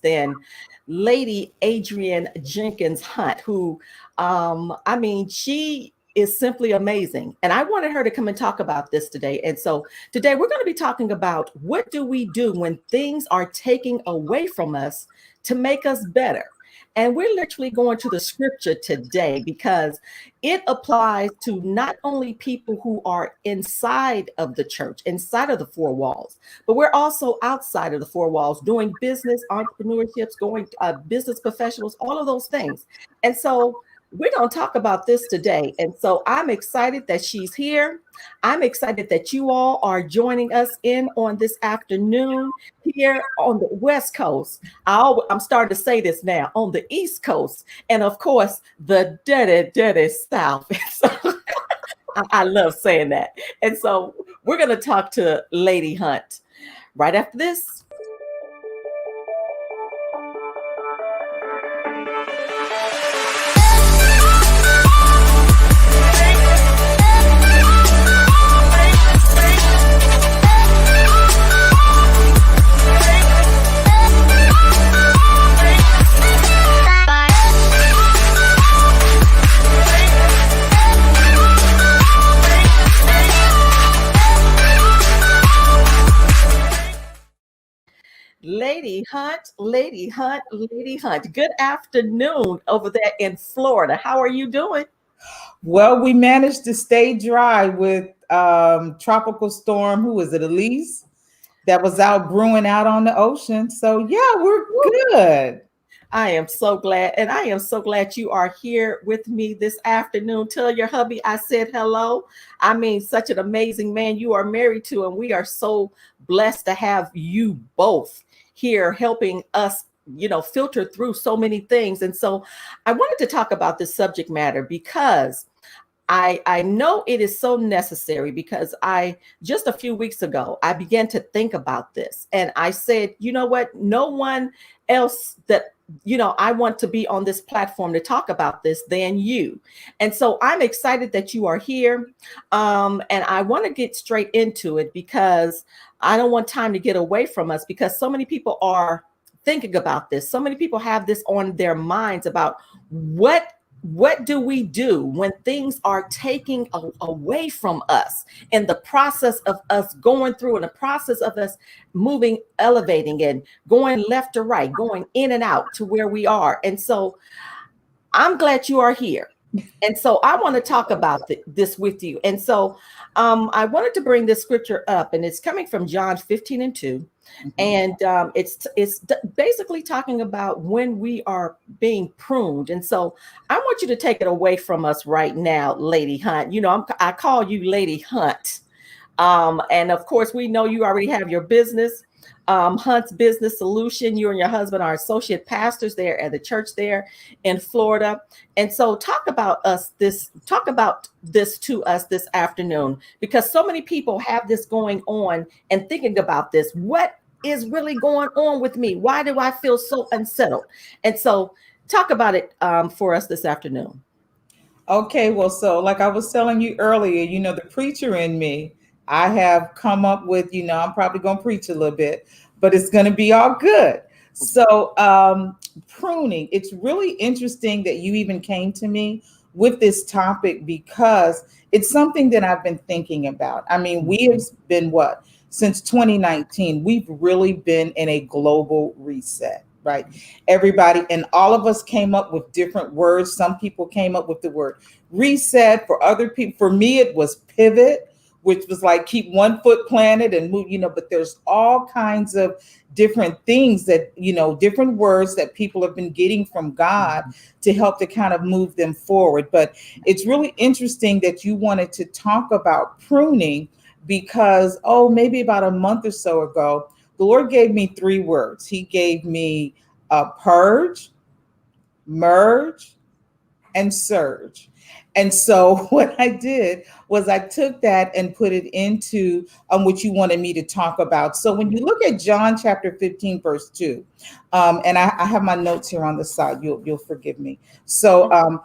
than Lady Adrienne Jenkins Hunt, who, she is simply amazing. And I wanted her to come and talk about this today. And so today we're going to be talking about what do we do when things are taking away from us to make us better. And we're literally going to the scripture today because it applies to not only people who are inside of the church, inside of the four walls, but we're also outside of the four walls doing business, entrepreneurships, going business professionals, all of those things. And so we're going to talk about this today. And so I'm excited that she's here. I'm excited that you all are joining us in on this afternoon here on the West Coast. I'm starting to say this now, on the East Coast, and of course, the dirty South. So I love saying that. And so we're going to talk to Lady Hunt right after this. Lady Hunt, Lady Hunt, Lady Hunt. Good afternoon over there in Florida. How are you doing? Well, we managed to stay dry with tropical storm. Who was it? Elise, that was out brewing out on the ocean. So yeah, we're good. I am so glad. And I am so glad you are here with me this afternoon. Tell your hubby I said hello. I mean, such an amazing man you are married to. And we are so blessed to have you both here helping us, filter through so many things. And so I wanted to talk about this subject matter because I know it is so necessary because I just a few weeks ago, I began to think about this and I said, you know what? No one else that, I want to be on this platform to talk about this than you. And so I'm excited that you are here. And I want to get straight into it because I don't want time to get away from us because so many people are thinking about this. So many people have this on their minds about what do we do when things are taking away from us in the process of us going through, in the process of us moving, elevating and going left to right, going in and out to where we are. And so I'm glad you are here. And so I want to talk about this with you. And so I wanted to bring this scripture up, and it's coming from John 15:2. And it's basically talking about when we are being pruned. And so I want you to take it away from us right now, Lady Hunt. I call you Lady Hunt. And of course, we know you already have your business, Hunt's Business Solution. You and your husband are associate pastors there at the church there in Florida. And so talk about this to us this afternoon, because so many people have this going on and thinking about this. What is really going on with me? Why do I feel so unsettled? And so talk about it for us this afternoon. Okay, well, so like I was telling you earlier, the preacher in me, I have come up with, I'm probably going to preach a little bit, but it's going to be all good. So pruning, it's really interesting that you even came to me with this topic because it's something that I've been thinking about. I mean, we have been since 2019, we've really been in a global reset, right? Everybody, and all of us came up with different words. Some people came up with the word reset. For other people, for me, it was pivot, which was like keep one foot planted and move, but there's all kinds of different things that, different words that people have been getting from God to help to kind of move them forward. But it's really interesting that you wanted to talk about pruning because, maybe about a month or so ago, the Lord gave me 3 words. He gave me purge, merge, and surge. And so what I did was I took that and put it into what you wanted me to talk about. So when you look at John chapter 15, verse 2, and I have my notes here on the side, you'll forgive me. So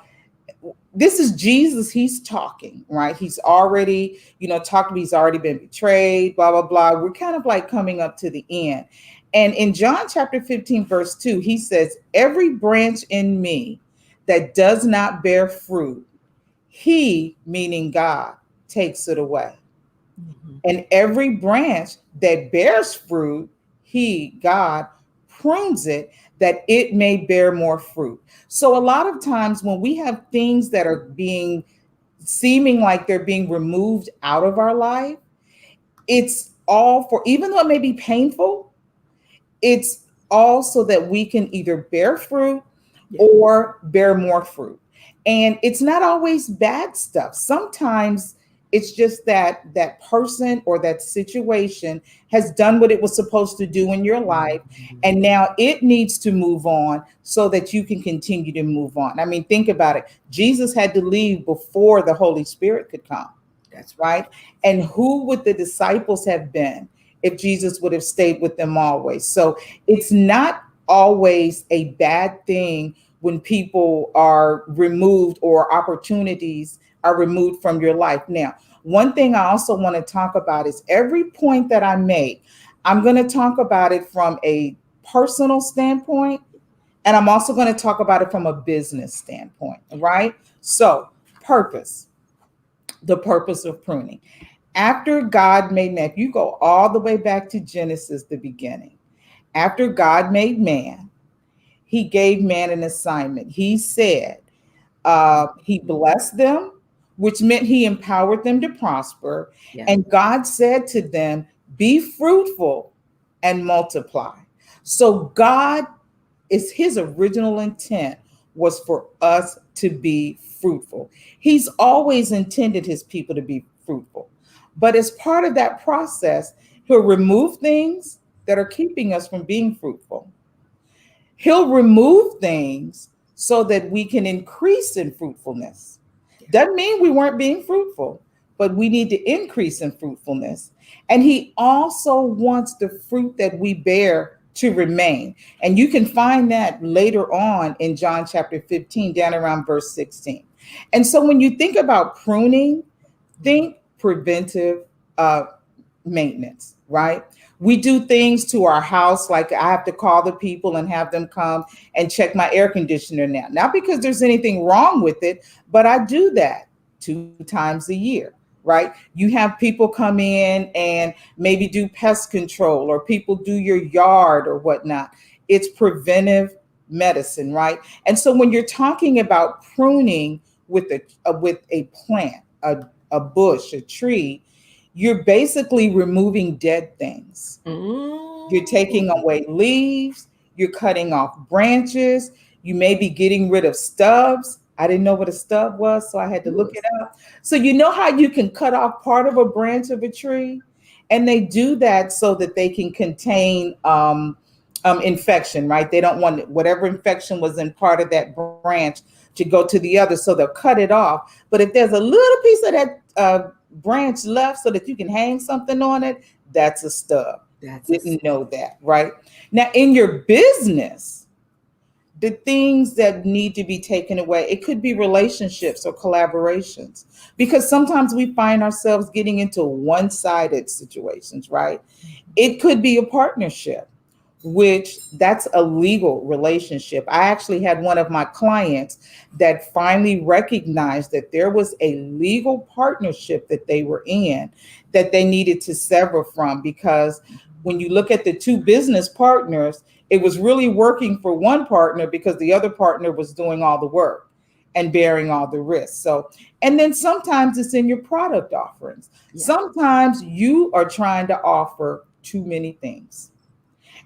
this is Jesus. He's talking, right? He's already, he's already been betrayed, blah, blah, blah. We're kind of like coming up to the end. And in John chapter 15, verse 2, he says, every branch in me that does not bear fruit, he, meaning God, takes it away. Mhm. And every branch that bears fruit, he, God, prunes it that it may bear more fruit. So a lot of times when we have things that are being seeming like they're being removed out of our life, it's all for, even though it may be painful, it's all so that we can either bear fruit Yeah. or bear more fruit. And it's not always bad stuff. Sometimes it's just that that person or that situation has done what it was supposed to do in your life, and now it needs to move on so that you can continue to move on. I mean, think about it. Jesus had to leave before the Holy Spirit could come, That's right. right? And who would the disciples have been if Jesus would have stayed with them always? So it's not always a bad thing when people are removed or opportunities are removed from your life. Now, one thing I also want to talk about is every point that I make, I'm going to talk about it from a personal standpoint, and I'm also going to talk about it from a business standpoint, right? So, purpose, the purpose of pruning. After God made man, if you go all the way back to Genesis, the beginning, after God made man, he gave man an assignment. He said, he Mhm. blessed them, which meant he empowered them to prosper. Yeah. And God said to them, be fruitful and multiply. So God is his original intent was for us to be fruitful. He's always intended his people to be fruitful. But as part of that process, he'll remove things that are keeping us from being fruitful. He'll remove things so that we can increase in fruitfulness. Yeah. Doesn't mean we weren't being fruitful, but we need to increase in fruitfulness. And he also wants the fruit that we bear to remain. And you can find that later on in John chapter 15, down around verse 16. And so when you think about pruning, Mhm. think preventive uh, maintenance, right? We do things to our house, like I have to call the people and have them come and check my air conditioner now. Not because there's anything wrong with it, but I do that 2 times a year, right? You have people come in and maybe do pest control, or people do your yard or whatnot. It's preventive medicine, right? And so when you're talking about pruning with a plant, a bush, a tree, you're basically removing dead things. You're taking Mm. away leaves, you're cutting off branches, you may be getting rid of stubs. I didn't know what a stub was, so I had to look it Yes. up. So, you know how you can cut off part of a branch of a tree? And they do that so that they can contain infection, right? They don't want whatever infection was in part of that branch to go to the other, so they'll cut it off. But if there's a little piece of that branch left so that you can hang something on it, that's a stub. That's a Didn't know that, right? Now, in your business, the things that need to be taken away, it could be relationships or collaborations, because sometimes we find ourselves getting into one-sided situations, right? It could be a partnership, which that's a legal relationship. I actually had one of my clients that finally recognized that there was a legal partnership that they were in that they needed to sever from, because when you look at the two business partners, it was really working for one partner because the other partner was doing all the work and bearing all the risks. So, and then sometimes it's in your product offerings. yeah. Sometimes you are trying to offer too many things.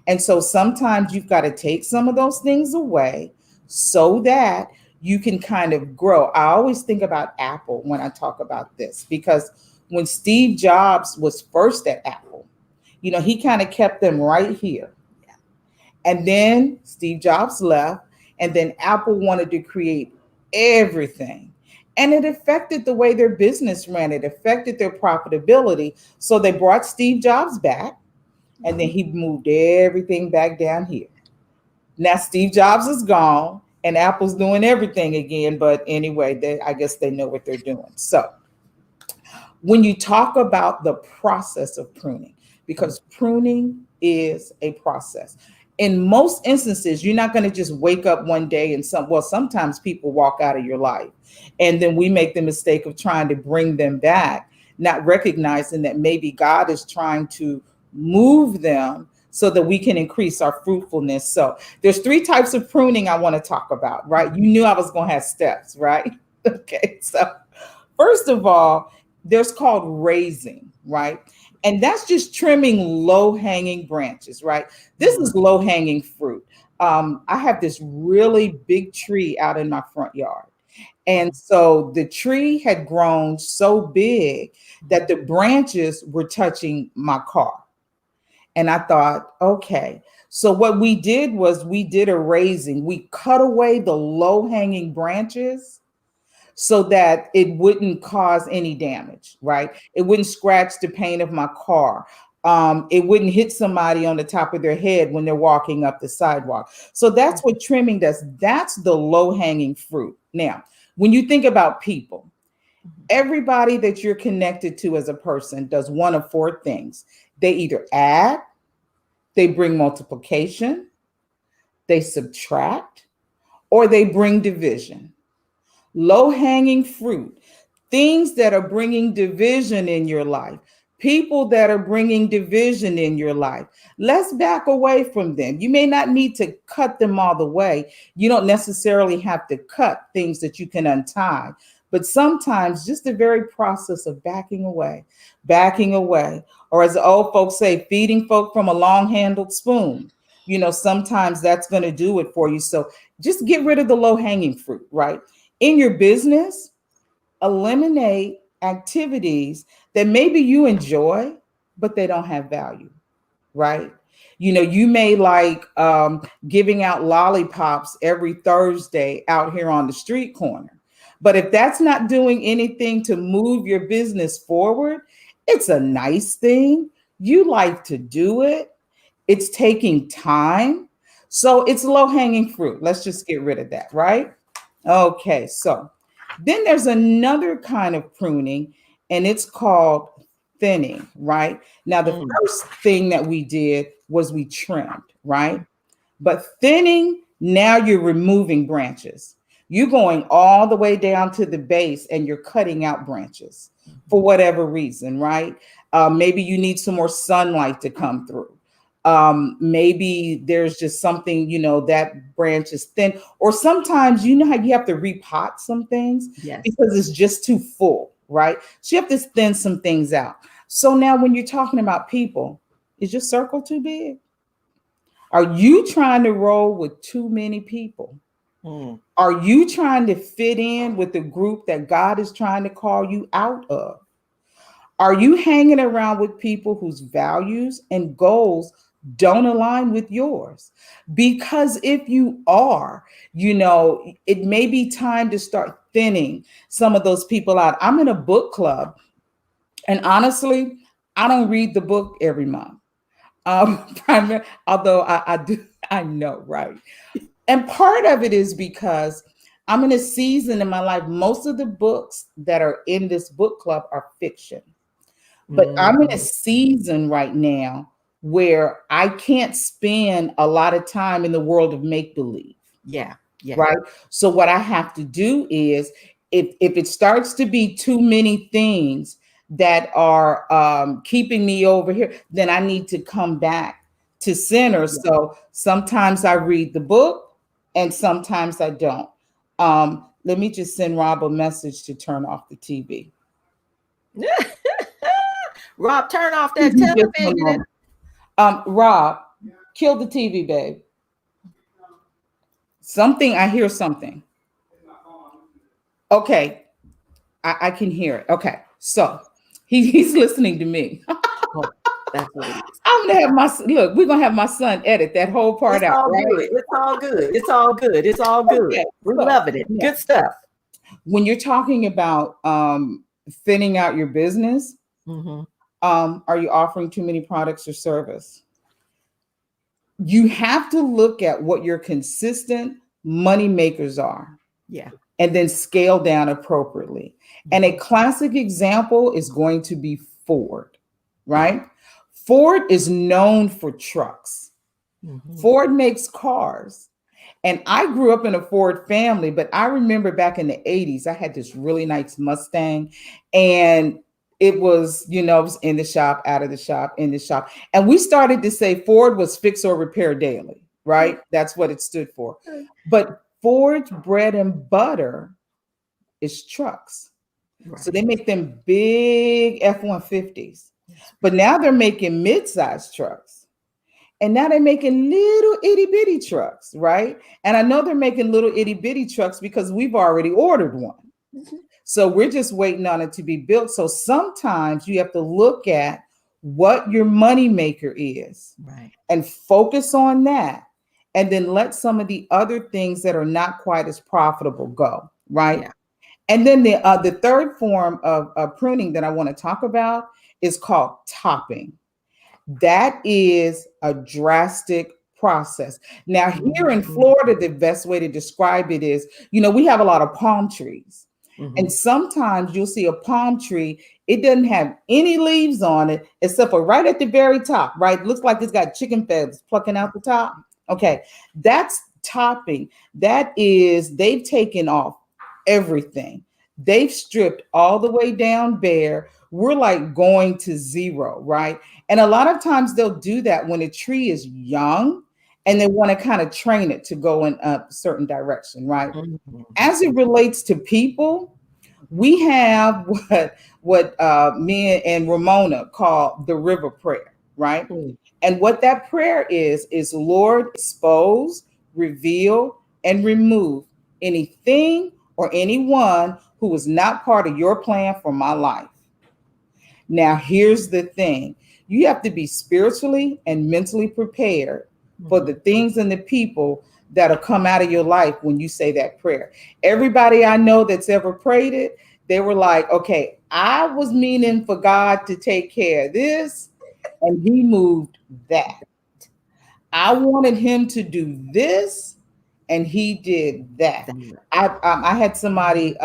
And so sometimes you've got to take some of those things away so that you can kind of grow. I always think about Apple when I talk about this, because when Steve Jobs was first at Apple, he kind of kept them right here. Yeah. And then Steve Jobs left, and then Apple wanted to create everything. And it affected the way their business ran, it affected their profitability. So they brought Steve Jobs back, and then Mhm. he moved everything back down here. Now Steve Jobs is gone, and Apple's doing everything again. But anyway, I guess they know what they're doing. So when you talk about the process of pruning, because pruning is a process. In most instances, you're not going to just wake up one day and sometimes people walk out of your life, and then we make the mistake of trying to bring them back, not recognizing that maybe God is trying to move them so that we can increase our fruitfulness. So there's three types of pruning I want to talk about, right? You knew I was going to have steps, right? Okay. So first of all, there's called raising, right? And that's just trimming low hanging branches, right? This is low hanging fruit. I have this really big tree out in my front yard. And so the tree had grown so big that the branches were touching my car. And I thought, okay. So what we did was we did a raising. We cut away the low hanging branches so that it wouldn't cause any damage, right? It wouldn't scratch the paint of my car. It wouldn't hit somebody on the top of their head when they're walking up the sidewalk. So that's what trimming does. That's the low hanging fruit. Now, when you think about people, everybody that you're connected to as a person does one of four things. They either add, they bring multiplication, they subtract, or they bring division. Low hanging fruit, things that are bringing division in your life, people that are bringing division in your life. Let's back away from them. You may not need to cut them all the way. You don't necessarily have to cut things that you can untie. But sometimes just the very process of backing away, or as the old folks say, feeding folk from a long handled spoon. Sometimes that's going to do it for you. So just get rid of the low hanging fruit, right? In your business, eliminate activities that maybe you enjoy, but they don't have value, right? You may like giving out lollipops every Thursday out here on the street corner. But if that's not doing anything to move your business forward, it's a nice thing. You like to do it. It's taking time. So it's low hanging fruit. Let's just get rid of that, right? Okay, so then there's another kind of pruning, and it's called thinning, right? Now, the first thing that we did was we trimmed, right? But thinning, now you're removing branches. You're going all the way down to the base and you're cutting out branches for whatever reason, right? Maybe you need some more sunlight to come through. Maybe there's just something, that branch is thin, or sometimes you know how you have to repot some things because it's just too full, right? So you have to thin some things out. So now when you're talking about people, is your circle too big? Are you trying to roll with too many people? Are you trying to fit in with the group that God is trying to call you out of? Are you hanging around with people whose values and goals don't align with yours? Because if you are, it may be time to start thinning some of those people out. I'm in a book club, and honestly, I don't read the book every month. Although I do, I know, right? And part of it is because I'm in a season in my life. Most of the books that are in this book club are fiction. But I'm in a season right now where I can't spend a lot of time in the world of make-believe. Yeah. Right. So what I have to do is if it starts to be too many things that are keeping me over here, then I need to come back to center. Yeah. So sometimes I read the book and sometimes I don't. Let me just send Rob a message to turn off the TV. Rob, turn off that television. Rob, kill the TV, babe. I hear something. Okay, I can hear it. Okay, so he's listening to me. Oh, that's what it is. I'm gonna have we're gonna have my son edit that whole part out. Right? It's all good. It's all good. It's all good. Okay, we're loving it. Yeah. Good stuff. When you're talking about thinning out your business, are you offering too many products or service? You have to look at what your consistent money makers are. Yeah. And then scale down appropriately. And a classic example is going to be Ford, right? Ford is known for trucks. Mhm. Ford makes cars. And I grew up in a Ford family, but I remember back in the 80s, I had this really nice Mustang. And it was, it was in the shop, out of the shop, in the shop. And we started to say Ford was fix or repair daily, right? That's what it stood for. But Ford's bread and butter is trucks. So they Right. make them big F-150s. But now they're making mid-sized trucks. And now they're making little itty bitty trucks, right? And I know they're making little itty bitty trucks because we've already ordered one. So we're just waiting on it to be built. So sometimes you have to look at what your money maker is Right. and focus on that. And then let some of the other things that are not quite as profitable go, right? Yeah. And then the third form of pruning that I want to talk about is called topping. That is a drastic process. Now, here in Mhm. Florida, the best way to describe it is, we have a lot of palm trees. And Mhm. sometimes you'll see a palm tree, it doesn't have any leaves on it except for right at the very top, right? Looks like it's got chicken feathers plucking out the top. Okay, that's topping. That is, they've taken off everything. They've stripped all the way down bare. We're like going to zero, right? And a lot of times they'll do that when a tree is young and they want to kind of train it to go in a certain direction, right? Mhm. As it relates to people, we have what me and Ramona call the river prayer, right? Mhm. And what that prayer is Lord, expose, reveal, and remove anything or anyone who is not part of your plan for my life. Now, here's the thing, you have to be spiritually and mentally prepared for the Mhm. things and the people that'll come out of your life when you say that prayer. Everybody I know that's ever prayed it, they were like, okay, I was meaning for God to take care of this, and He moved that. I wanted Him to do this, and He did that. That- I had somebody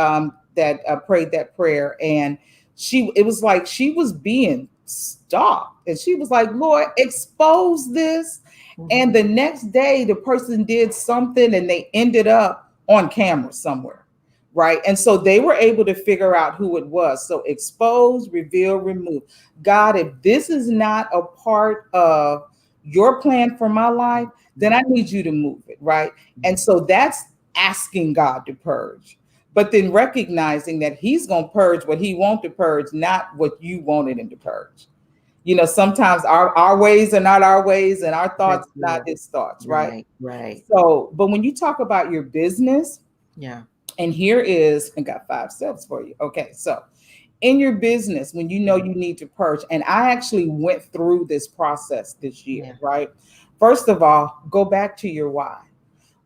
that prayed that prayer, and it was like she was being stalked, and she was like, Lord, expose this. And Mhm. the next day, the person did something, and they ended up on camera somewhere, right? And so they were able to figure out who it was. So expose, reveal, remove. God, if this is not a part of your plan for my life, then I need you to move it, right? And so that's asking God to purge, but then recognizing that He's going to purge what He wants to purge, not what you wanted Him to purge. Sometimes our ways are not our ways, and our thoughts That's are not good. His thoughts, right? Right. Right. So, but when you talk about your business, Yeah. and here is, I got 5 steps for you. Okay, so in your business, when you know you need to purge, and I actually went through this process this year, Yeah. right? First of all, go back to your why.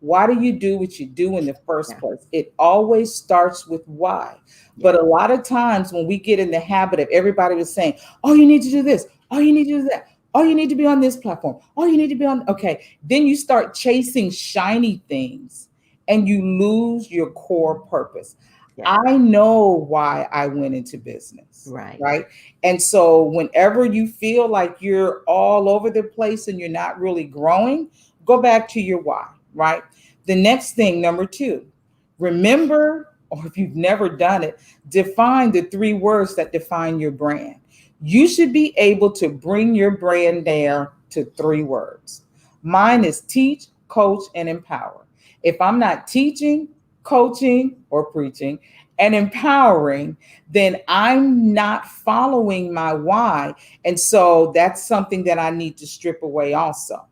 Why do you do what you do in the first Yeah. place? It always starts with why. But Yeah. a lot of times when we get in the habit of everybody was saying, oh, you need to do this, oh, you need to do that, oh, you need to be on this platform, oh, you need to be on, okay. Then you start chasing shiny things and you lose your core purpose. Yeah. I know why I went into business, Right. right? And so whenever you feel like you're all over the place and you're not really growing, go back to your why, right? The next thing, number 2, remember, or if you've never done it, define the 3 words that define your brand. You should be able to bring your brand down to 3 words. Mine is teach, coach, and empower. If I'm not teaching, coaching, or preaching and empowering, then I'm not following my why. And so that's something that I need to strip away also.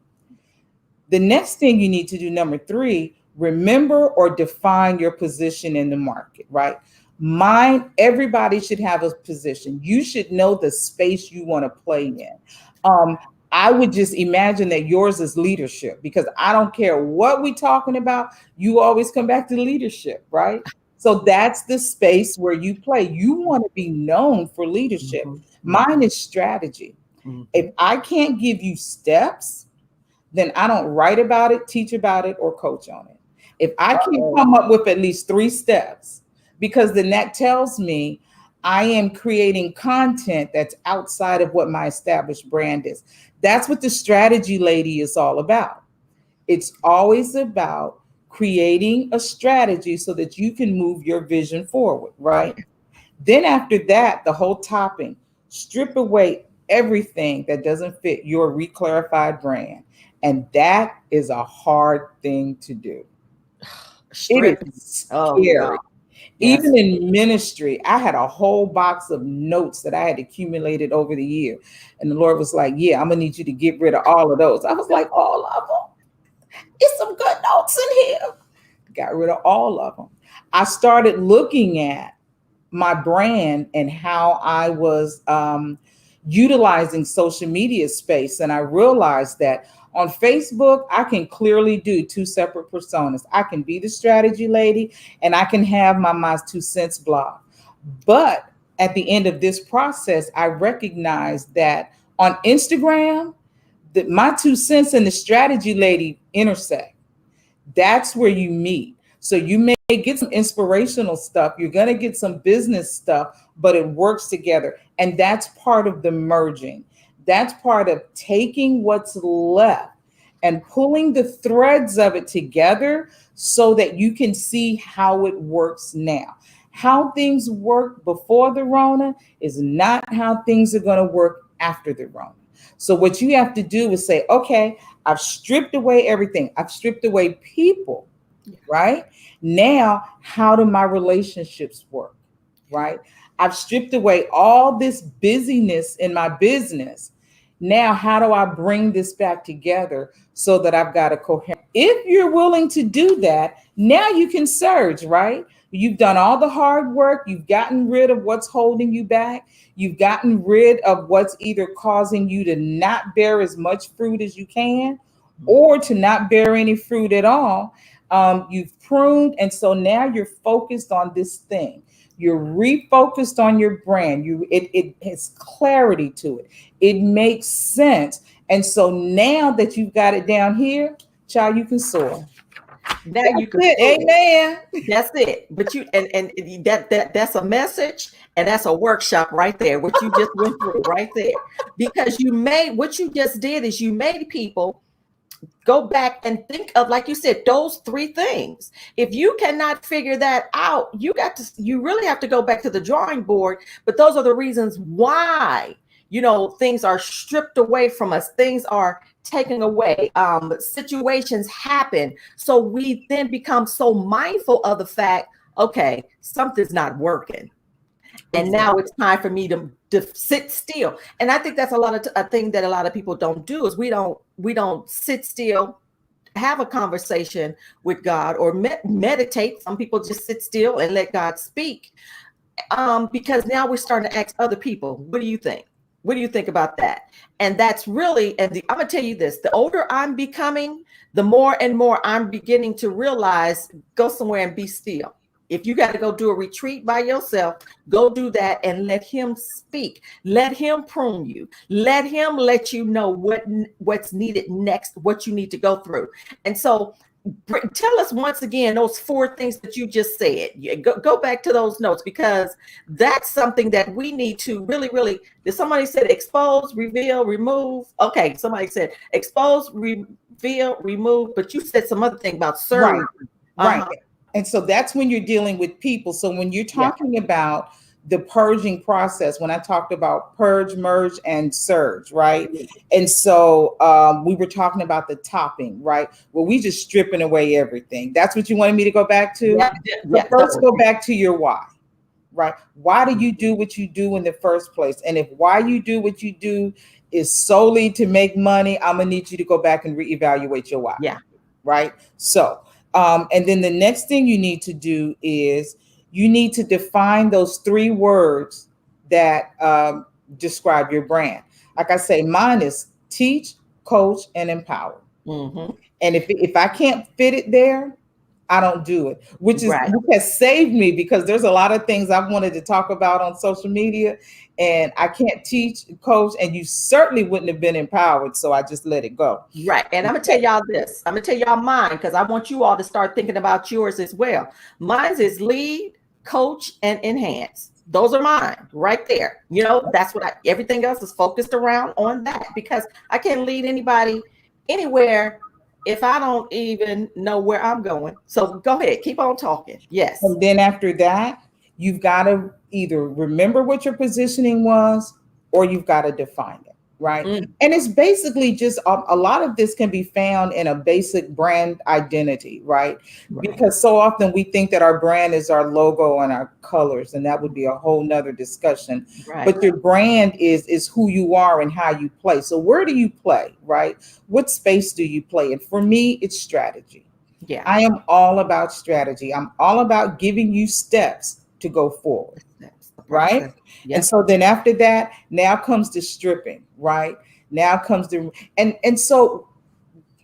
The next thing you need to do, number 3, remember or define your position in the market, right? Mine, everybody should have a position. You should know the space you want to play in. Um, I would just imagine that yours is leadership, because I don't care what we're talking about, you always come back to leadership, right? So that's the space where you play. You want to be known for leadership. Mhm. Mine Mhm. is strategy. If Mhm. I can't give you steps, then I don't write about it, teach about it, or coach on it. If I can't Uh-oh. come up with at least 3 steps, because then that tells me I am creating content that's outside of what my established brand is. That's what the strategy lady is all about. It's always about creating a strategy so that you can move your vision forward, right? Then after that, the whole topping, strip away everything that doesn't fit your reclarified brand. And that is a hard thing to do. It Stripping. is Oh God. scary. Yes. Even in ministry, I had a whole box of notes that I had accumulated over the year. And the Lord was like, yeah, I'm going to need you to get rid of all of those. I was like, all of them? It's some good notes in here. Got rid of all of them. I started looking at my brand and how I was utilizing social media space. And I realized that on Facebook, I can clearly do two separate personas. I can be the strategy lady and I can have my 2 cents blog. But at the end of this process, I recognized that on Instagram, that my 2 cents and the strategy lady intersect. That's where you meet. So you may get some inspirational stuff, you're going to get some business stuff, but it works together. And that's part of the merging. That's part of taking what's left and pulling the threads of it together so that you can see how it works now. How things work before the Rona is not how things are going to work after the Rona. So what you have to do is say, okay, I've stripped away everything. I've stripped away people, right? Now, how do my relationships work, right? I've stripped away all this busyness in my business. Now, how do I bring this back together so that I've got a coherent? If you're willing to do that, now you can surge, right? You've done all the hard work. You've gotten rid of what's holding you back. You've gotten rid of what's either causing you to not bear as much fruit as you can or to not bear any fruit at all. You've pruned. And so now you're focused on this thing. You're refocused on your brand. It has clarity to it. It makes sense. And so now that you've got it down here, child, you can soar. Now That's you can it. Amen. That's it. But you and that's a message and that's a workshop right there. What you just went through right there. Because you made what you just did is you made people go back and think of, like you said, those three things. If you cannot figure that out, you really have to go back to the drawing board. But those are the reasons why, things are stripped away from us. Things are taken away. Situations happen. So we then become so mindful of the fact, okay, something's not working. And now it's time for me to sit still. And I think that's a thing that a lot of people don't do is we don't sit still, have a conversation with God or meditate. Some people just sit still and let God speak. Because now we're starting to ask other people, what do you think? What do you think about that? And that's really, I'm going to tell you this, the older I'm becoming, the more and more I'm beginning to realize, go somewhere and be still. If you got to go do a retreat by yourself, go do that and let him speak. Let him prune you. Let him let you know what's needed next, what you need to go through. And so tell us once again those 4 things that you just said. Go back to those notes, because that's something that we need to really. Did somebody said expose, reveal, remove? Okay, somebody said expose, reveal, remove, but you said some other thing about surge. Right. And so that's when you're dealing with people. So when you're talking about the purging process, when I talked about purge, merge, and surge, right? And so we were talking about the topping, right? Well, we just stripping away everything. That's what you wanted me to go back to? So first, go back to your why, right? Why do you do what you do in the first place? And if why you do what you do is solely to make money, I'm going to need you to go back and reevaluate your why. Yeah. Right? So, and then the next thing you need to do is you need to define those 3 words that describe your brand. Like I say, mine is teach, coach, and empower. Mm-hmm. And if I can't fit it there, I don't do it, which has saved me, because there's a lot of things I've wanted to talk about on social media and I can't teach, coach, and you certainly wouldn't have been empowered. So I just let it go. Right. And I'm going to tell y'all this. I'm going to tell y'all mine, because I want you all to start thinking about yours as well. Mine's is lead, coach, and enhance. Those are mine right there. You know, that's what everything else is focused around on that, because I can't lead anybody anywhere if I don't even know where I'm going. So go ahead, keep on talking. Yes. And then after that, you've got to either remember what your positioning was or you've got to define it, right? Mm, And it's basically just a lot of this can be found in a basic brand identity, right? right, Because so often we think that our brand is our logo and our colors, and that would be a whole nother discussion. right. But your brand is who you are and how you play. So where do you play, right? What space do you play? And for me, it's strategy. Yeah. I am all about strategy. I'm all about giving you steps to go forward, That's the right? process. And Yep. so then after that, now comes the stripping, right? Now comes the and so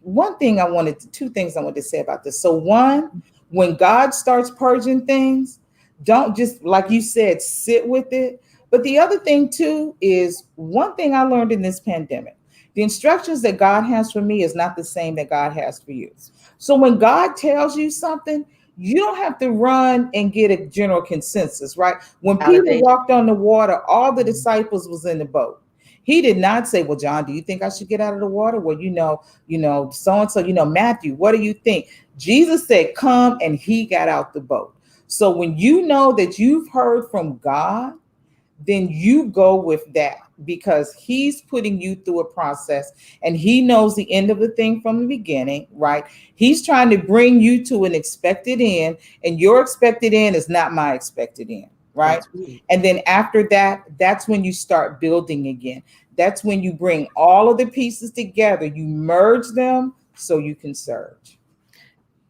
two things I wanted to say about this. So one, when God starts purging things, don't just, like you said, sit with it. But the other thing too is one thing I learned in this pandemic. The instructions that God has for me is not the same that God has for you. So when God tells you something, you don't have to run and get a general consensus, right? When Peter Validation. walked on the water, all the disciples was in the boat. He did not say, "Well, John, do you think I should get out of the water?" Well, so and so, Matthew, what do you think? Jesus said, "Come," and he got out the boat. So when you know that you've heard from God, then you go with that because he's putting you through a process and he knows the end of the thing from the beginning, right? He's trying to bring you to an expected end, and your expected end is not my expected end, right? That's good. And then after that, that's when you start building again. That's when you bring all of the pieces together, you merge them so you can surge.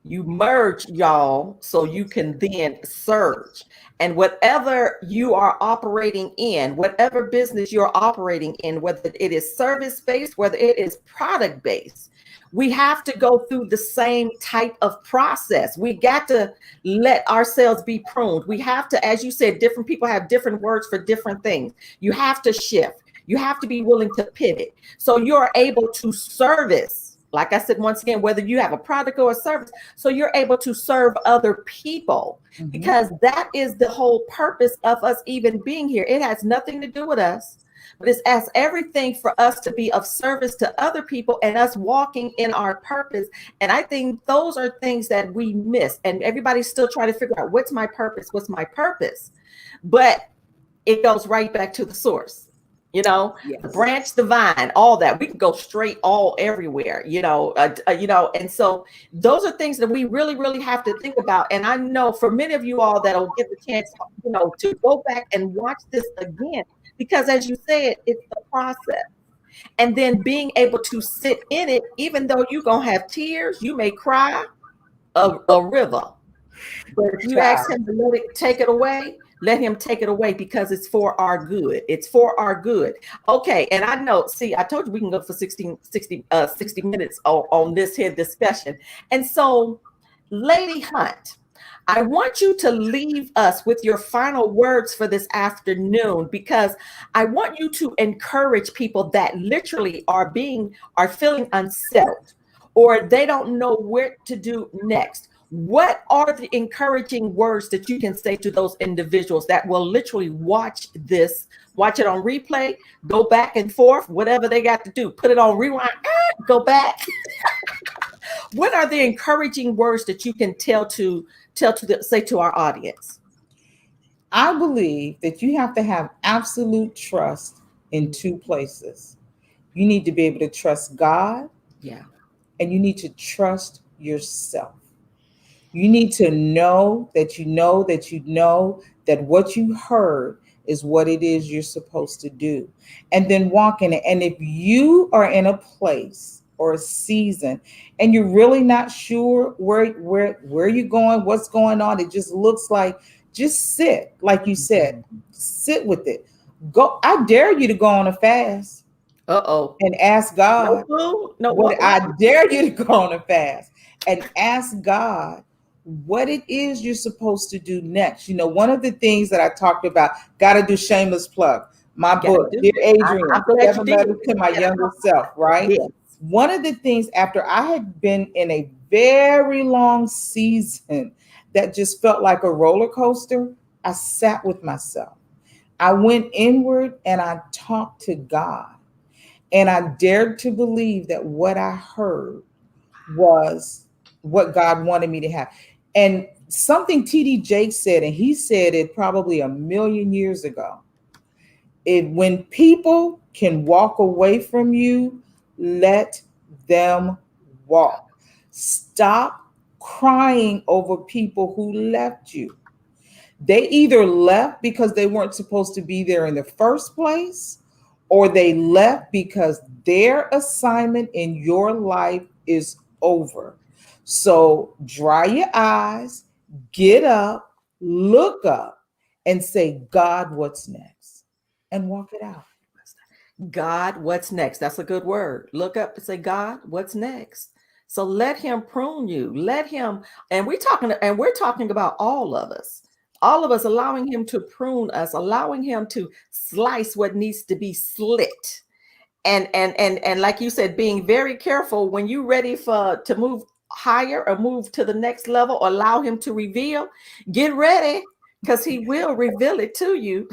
You merge, y'all, so you can then surge. And whatever you are operating in, whatever business you're operating in, whether it is service based, whether it is product based, we have to go through the same type of process. We got to let ourselves be pruned. We have to, as you said, different people have different words for different things. You have to shift. You have to be willing to pivot. So you're able to service, like I said, once again, whether you have a product or a service, so you're able to serve other people, Mhm. because that is the whole purpose of us even being here. It has nothing to do with us, but it's as everything for us to be of service to other people and us walking in our purpose. And I think those are things that we miss. And everybody's still trying to figure out, what's my purpose? What's my purpose? But it goes right back to the source, the Yes. branch, the vine, all that. We can go straight all everywhere, and so those are things that we really, really have to think about. And I know for many of you all that'll get the chance, to go back and watch this again, because as you said, it's the process. And then being able to sit in it, even though you're gonna have tears, you may cry a river. But if you ask Child. him to take it away, let him take it away, because it's for our good. It's for our good. Okay. And I know, see, I told you we can go for 60 minutes on this here discussion. And so, Lady Hunt, I want you to leave us with your final words for this afternoon, because I want you to encourage people that literally are feeling unsettled, or they don't know where to do next. What are the encouraging words that you can say to those individuals that will literally watch it on replay, go back and forth, whatever they got to do, put it on rewind, go back? What are the encouraging words that you can say to our audience? I believe that you have to have absolute trust in two places. You need to be able to trust God Yeah. and you need to trust yourself. You need to know that you know that you know that what you heard is what it is you're supposed to do. And then walk in it. And if you are in a place or a season and you're really not sure where you're going, what's going on, it just looks like, just sit, like you said, sit with it. Go, I dare you to go on a fast Uh-oh. and ask No God. food? No, What what? I dare you to go on a fast and ask God what it is you're supposed to do next. One of the things that I talked about, got to do shameless plug, my Gotta book, do Dear it. I'm Adrienne, glad you 7 did. Letters to My Yeah. Younger Self, right? Yes. One of the things, after I had been in a very long season that just felt like a roller coaster, I sat with myself. I went inward and I talked to God. And I dared to believe that what I heard was what God wanted me to have. And something TD Jakes said, and he said it probably a million years ago. When people can walk away from you, let them walk. Stop crying over people who left you. They either left because they weren't supposed to be there in the first place, or they left because their assignment in your life is over. So dry your eyes, get up, look up, and say, God, what's next? And walk it out. God, what's next? That's a good word. Look up and say, God, what's next? So let him prune you. Let him, we're talking about all of us, allowing him to prune us, allowing him to slice what needs to be slit. And like you said, being very careful when you're ready to move higher or move to the next level, or allow him to reveal, get ready, because he will reveal it to you.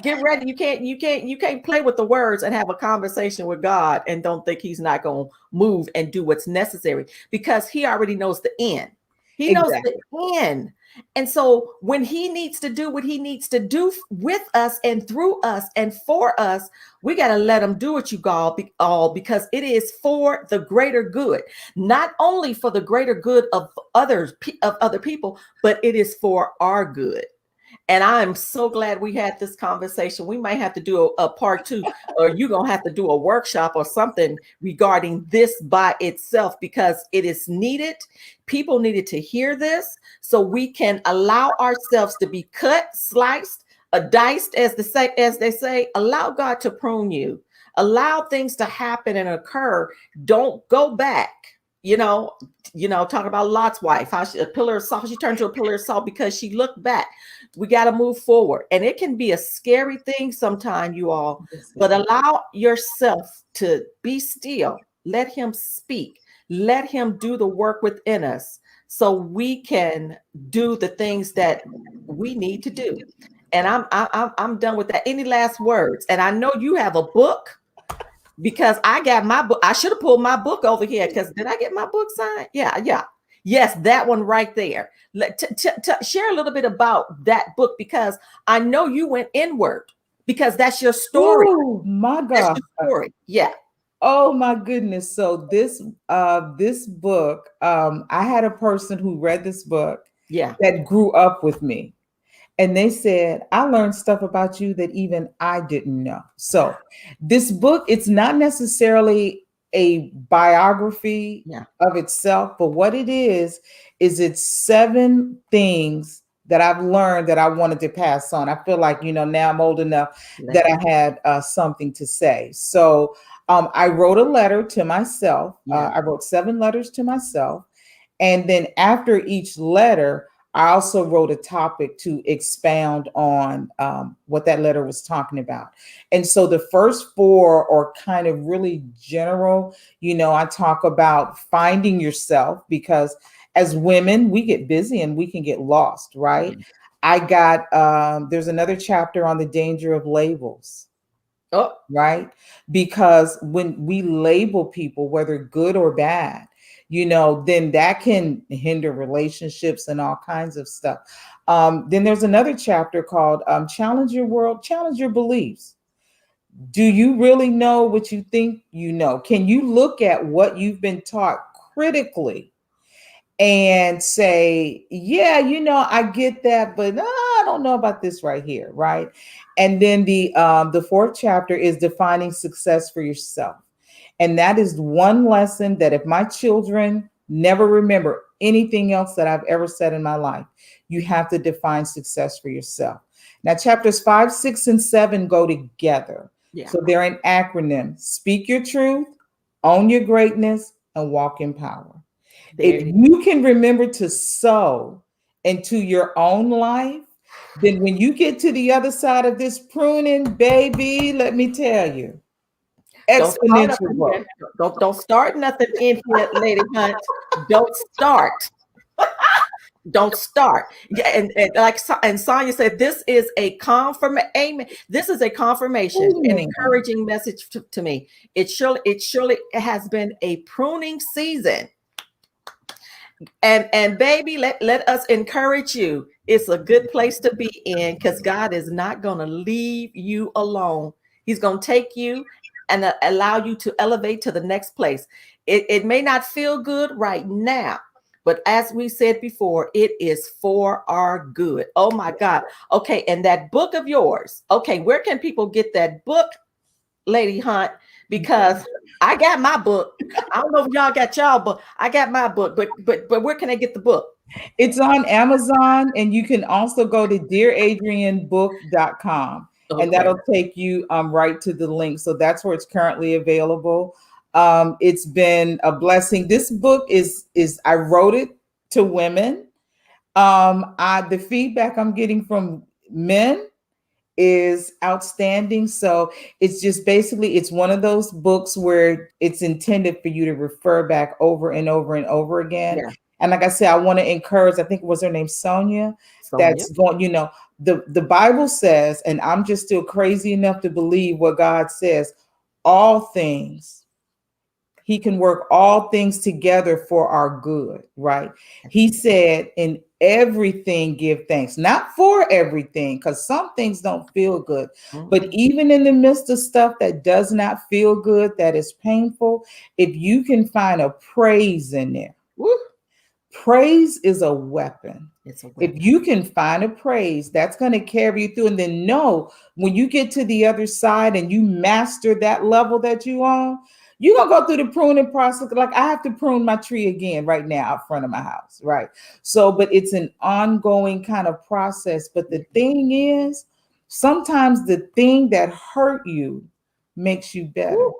Get ready. You can't play with the words and have a conversation with God and don't think he's not going to move and do what's necessary, because he already knows the end. He knows the Exactly. end. And so when he needs to do what he needs to do with us and through us and for us, we got to let him do it, you all, because it is for the greater good, not only for the greater good of other people, but it is for our good. And I'm so glad we had this conversation. We might have to do a part two, or you're going to have to do a workshop or something regarding this by itself, because it is needed. People needed to hear this so we can allow ourselves to be cut, sliced, diced, as they say. Allow God to prune you. Allow things to happen and occur. Don't go back. Talking about Lot's wife, how a pillar of salt, she turned to a pillar of salt because she looked back. We got to move forward. And it can be a scary thing sometimes, you all, but allow yourself to be still. Let him speak. Let him do the work within us so we can do the things that we need to do. And I'm done with that. Any last words? And I know you have a book, because I got my book. I should have pulled my book over here, because did I get my book signed? Yeah. Yes, that one right there. Share a little bit about that book, because I know you went inward, because that's your story. Oh my That's God. your story. Yeah. Oh my goodness. So this book, I had a person who read this book Yeah. that grew up with me. And they said, I learned stuff about you that even I didn't know. So this book, it's not necessarily a biography Yeah. of itself, but what it is it's 7 things that I've learned that I wanted to pass on. I feel like, now I'm old enough that I had something to say. So I wrote a letter to myself. Yeah. I wrote 7 letters to myself. And then after each letter, I also wrote a topic to expound on what that letter was talking about. And so the first 4 are kind of really general. I talk about finding yourself, because as women, we get busy and we can get lost, right? I got, there's another chapter on the danger of labels. Oh, Right? Because when we label people, whether good or bad, then that can hinder relationships and all kinds of stuff. Then there's another chapter called Challenge Your World, Challenge Your Beliefs. Do you really know what you think you know? Can you look at what you've been taught critically and say, yeah, I get that, but I don't know about this right here, right? And then the 4th chapter is defining success for yourself. And that is one lesson that if my children never remember anything else that I've ever said in my life, you have to define success for yourself. Now, chapters 5, 6, and 7 go together. yeah. So they're an acronym: speak your truth, own your greatness, and walk in power. There If it is. you can remember to sow into your own life, then when you get to the other side of this pruning, baby, let me tell you, Don't start up exponential in growth. here. Don't start nothing in here, Lady Hunt. Don't start. Don't start. Yeah, and Sonia said, this is a amen. This is a confirmation, an Amen. encouraging message to me. It surely has been a pruning season. And baby, let us encourage you. It's a good place to be in, because God is not going to leave you alone. He's going to take you and allow you to elevate to the next place. It may not feel good right now, but as we said before, it is for our good. Oh my God. Okay. And that book of yours. Okay. Where can people get that book, Lady Hunt? Because I got my book. I don't know if y'all got y'all book. I got my book, but where can I get the book? It's on Amazon, and you can also go to dearadriennebook.com, and Okay. that'll take you right to the link. So that's where it's currently available. It's been a blessing. This book is I wrote it to women. The feedback I'm getting from men is outstanding. So it's just basically, it's one of those books where it's intended for you to refer back over and over and over again. Yeah. And like I said, I want to encourage, I think it was her name, Sonia, Sonia. that's going, the Bible says, and I'm just still crazy enough to believe what God says, all things, he can work all things together for our good, right? He said, in everything, give thanks, not for everything, because some things don't feel good. But even in the midst of stuff that does not feel good, that is painful, if you can find a praise in there, Woo. praise is a weapon. It's a If weapon. you can find a praise, that's going to carry you through. And then know when you get to the other side and you master that level that you on, you're going to go through the pruning process. Like I have to prune my tree again right now out front of my house. Right. So, but it's an ongoing kind of process. But the thing is, sometimes the thing that hurt you makes you better. Woo.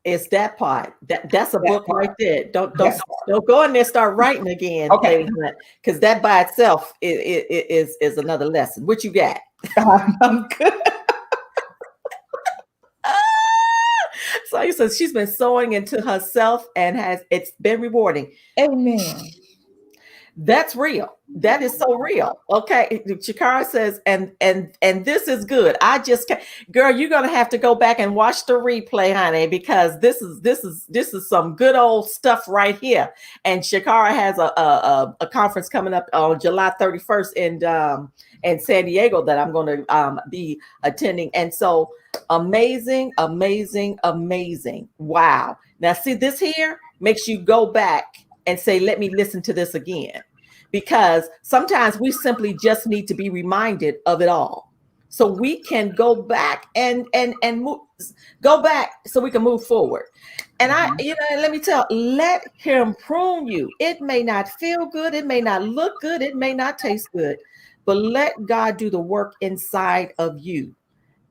It's that part. That's a That book part. right there. Don't That don't part. don't go in there and start writing again, Okay. Lady Hunt, because that by itself is another lesson. What you got? I'm good. So you said she's been sewing into herself and it's been rewarding. Amen. That's real. That is so real. Okay. Chikara says, and this is good. I just can't, girl, you're gonna have to go back and watch the replay, honey, because this is some good old stuff right here. And Chikara has a conference coming up on July 31st in San Diego that I'm gonna be attending. And so amazing, amazing, amazing. Wow. Now see, this here makes you go back and say, let me listen to this again. Because sometimes we simply just need to be reminded of it all. So we can go back and move, go back so we can move forward. And let me let him prune you. It may not feel good, it may not look good, it may not taste good, but let God do the work inside of you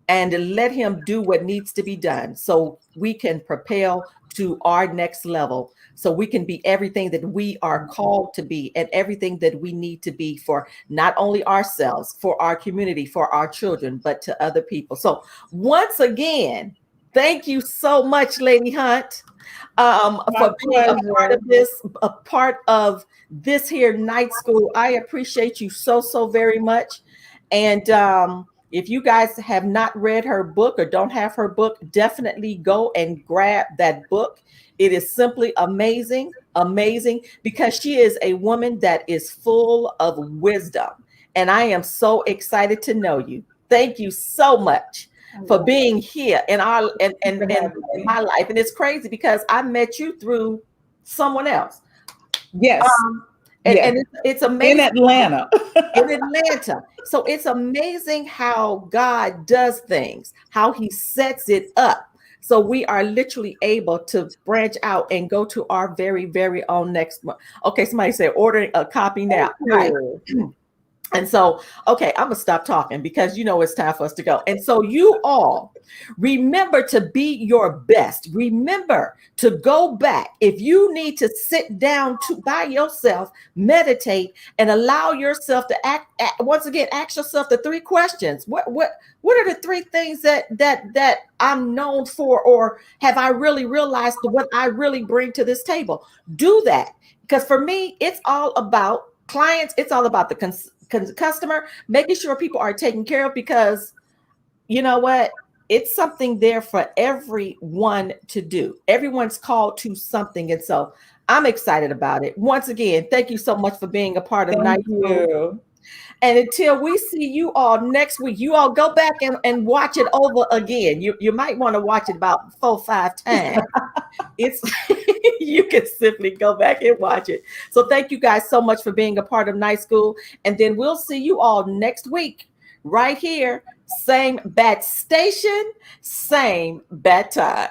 and let him do what needs to be done so we can propel to our next level, so we can be everything that we are called to be and everything that we need to be for not only ourselves, for our community, for our children, but to other people. So once again, thank you so much, Lady Hunt, for being a part of this here night school. I appreciate you so very much. And if you guys have not read her book or don't have her book, definitely go and grab that book. It is simply amazing, amazing, because she is a woman that is full of wisdom. And I am so excited to know you. Thank you so much for being here in our in my life. And it's crazy because I met you through someone else. Yes. Yes. And it's In amazing. Atlanta. In Atlanta. So it's amazing how God does things, how he sets it up. So we are literally able to branch out and go to our very, very own next month. Okay, somebody said ordering a copy now. Right. And so, okay, I'm going to stop talking because it's time for us to go. And so you all remember to be your best. Remember to go back. If you need to sit down by yourself, meditate, and allow yourself to once again, ask yourself the three questions. What are the three things that I'm known for, or have I really realized what I really bring to this table? Do that. Because for me, it's all about clients, it's all about the customer, making sure people are taken care of, because you know what? It's something there for everyone to do. Everyone's called to something. And so I'm excited about it. Once again, thank you so much for being a part of Thank Night School. you. And until we see you all next week, you all go back and watch it over again. You might want to watch it about 4 or 5 times. It's you can simply go back and watch it. So thank you guys so much for being a part of Night School. And then we'll see you all next week right here. Same bat station, same bat time.